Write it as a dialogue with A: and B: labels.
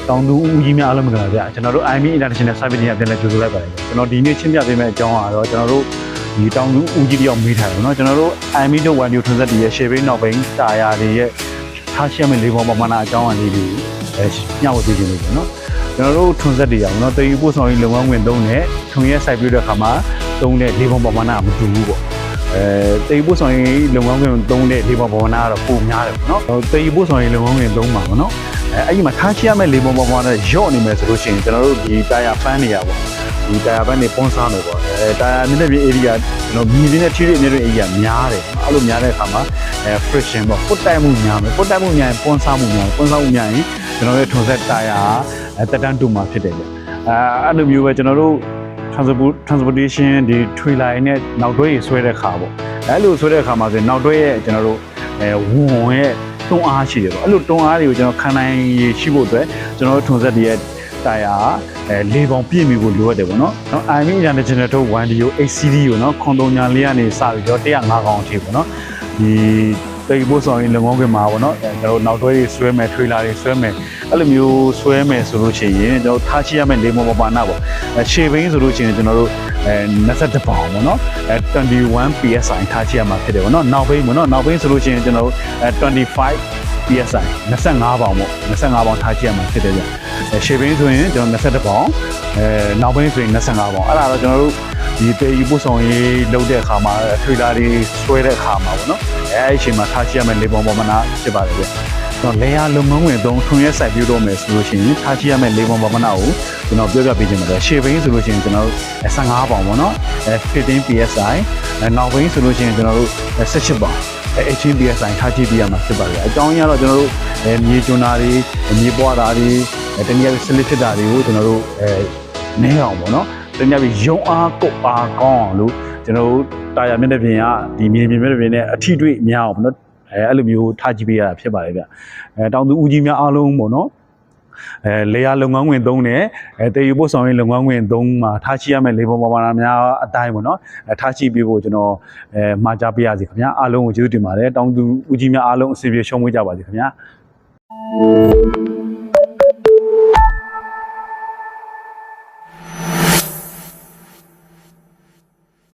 A: တောင်သူဦးကြီးများအားလုံးမင်္ဂလာပါဗျကျွန်တော်တို့ IME International Service ညပြန်လဲကြိုဆိုလိုက်ပါတယ်ကျွန်တော်ဒီနေ့ချင်းပြပေးမယ့်အကြောင်းကတော့ကျွန်တော်တို့ဒီတောင်သူဦးကြီးတယောက်မေးထားတယ်เนาะကျွန်တော်တို့ IME တို့ One New ထွန်းဆက်တည်ရဲ့ရှေ့ဘိန်းနောက်ဘိန်းတာယာတွေရဲ့ထားရှိရမယ့်လေးပုံပမာဏအကြောင်းအလေးတွေညှောက်ပေးခြင်းလို့ပေါ့เนาะကျွန်တော်တို့ထွန်းဆက်တည်အောင်เนาะတည်ယူပို့ဆောင်ရေးလုပ်ငန်းဝင်သုံးတဲ့ထွန်ရဲ့ site ပြတဲ့အခါမှာသုံးတဲ့လေးပုံပမာဏမတူဘူးပေါ့တည်ယူပို့ဆောင်ရေးလုပ်ငန်းဝင်သုံးတဲ့လေးပုံပမာဏကတော့ပိုများတယ်ပေါ့เนาะတည်ယူပို့ဆောင်ရေးလုပ်ငန်းဝင်သုံးမှာပေါ့เนาะအဲ့ဒီမှာထားရှိရမယ့်လေးပုံပမာဏရော့နေမယ်ဆိုလို့ရှိရင်ကျွန်တော်တို့ဒီတာယာပန်းနေရပေါ့ဒီတာယာပန်းနေပွန်စားလို့ပေါ့တာယာမြင့်တဲ့ area ကျွန်တော်မြည်နေတဲ့ထိရိအမြင့်တဲ့ area များတယ်အဲ့လိုများတဲ့အခါမှာfriction ပေါ့ပုတ်တိုက်မှုများမယ်ပုတ်တိုက်မှုများရင်ပွန်စားမှုများပွန်စားမှုများရင်ကျွန်တော်ရဲ့ထွန်ဆက်တာယာတက်တန်းတူမှာဖြစ်တယ်ဗျအဲ့လိုမျိုးပဲကျွန်တော်တို့ transportation ဒီ trailer နဲ့နောက်တွဲရေးဆွဲတဲ့ခါပေါ့အဲ့လိုဆွဲတဲ့ခါမှာဆိုရင်နောက်တွဲရဲ့ကျွန်တော်တို့ဝန်ရဲ့တွန်းအားရှိတယ်ပေါ့အဲ့လိုတွန်းအားတွေကိုကျွန်တော်ခံနိုင်ရရှိဖို့အတွက်ကျွန်တော်တို့ထွန်ဆက်ရဲ့တာယာလေးပေါင်ပြည့်မီကိုလိုအပ်တယ်ပေါ့နော်။ IME International ထုတ် 1DO 8CD ကိုနော်ခွန်တုံညာလေးကနေစပြီးတော့105ကောင်အထိပေါ့နော်။ဒီတိတ်ပို့ဆောင်ရင်လုံငုံခွင်မှာပေါ့နော်။ကျွန်တော်နောက်တွဲတွေဆွဲမယ် trailer တွေဆွဲမယ်အဲ့လိုမျိုးဆွဲမယ်ဆိုလို့ရှိရင်ကျွန်တော်ထားချိရမယ့်လေးမောပမာဏပေါ့။ရှေ့ဘင်းဆိုလို့ရှိရင်ကျွန်တော်တို့21ပေါင်ပေါ့နော်။21 PSI ထားချိရမှာဖြစ်တယ်ပေါ့နော်။နောက်ဘင်းပေါ့နော်။နောက်ဘင်းဆိုလို့ရှိရင်ကျွန်တော်တို့25 PSI 25ပေါင်ပေါ့25ပေါင်ထားချိရမှာဖြစ်တယ်ဗျရှေ့ဘင်းဆိုရင်ကျွန်တော်21ပေါင်နောက်ဘင်းဆိုရင်25ပေါင်အဲ့ဒါတော့ကျွန်တော်တို့ဒီတေးယူပို့ဆောင်ရေးလုပ်တဲ့အခါမှာထွေလာတွေဆွဲတဲ့အခါမှာပေါ့နော်အဲ့အချိန်မှာထားချိရမယ်လေပုံပမာဏဖြစ်ပါတယ်ဗျတော့လေယာလုံငုံဝင်သုံးထွန်ရဲစိုက်ပြတော့မယ်ဆိုလို့ရှိရင်ထားချိရမယ်လေပုံပမာဏကိုကျွန်တော်ပြောပြပေးခြင်းပါတယ်ရှေ့ဘင်းဆိုလို့ရှိရင်ကျွန်တော်တို့15ပေါင်ပေါ့နော်15 PSI နောက်ဘင်းဆိုလို့ရှိရင်ကျွန်တော်တို့18ပေါင်HPSI ထားကြည့်ပြရမှာဖြစ်ပါတယ်အကြောင်းရတော့ကျွန်တော်တို့မြေကျွန်းတာတွေမြေပွားတာတွေတနည်းအားဖြင့် slip ဖြစ်တာတွေကိုကျွန်တော်တို့နဲအောင်ပေါ့နော်တနည်းအားဖြင့်ရုံအားကုတ်အားကောင်းအောင်လို့ကျွန်တော်တို့တာယာမြင့်တဲ့ပြင်ကဒီမြေမြင့်တဲ့ပြင်နဲ့အထီးတွေ့များအောင်ပေါ့နော်အဲ့လိုမျိုးထားကြည့်ပြရတာဖြစ်ပါတယ်ဗျတောင်သူဦးကြီးများအားလုံးပေါ့နော်လေယာလုပ်ငန်းဝင်သုံးတယ်တေယူပို့ဆောင်ရေးလုပ်ငန်းဝင်သုံးမှာထားရှိရမယ့်လေပုံပမာဏများအတိုင်းပေါ့နော်ထားရှိပြီးဖို့ကျွန်တော်မှာကြားပေးရစီခင်ဗျာအားလုံးကိုကျေးဇူးတင်ပါတယ်တောင်သူဦးကြီးများအားလုံးအစီအပြေရှုံးဝေးကြပါစေခင်ဗျာ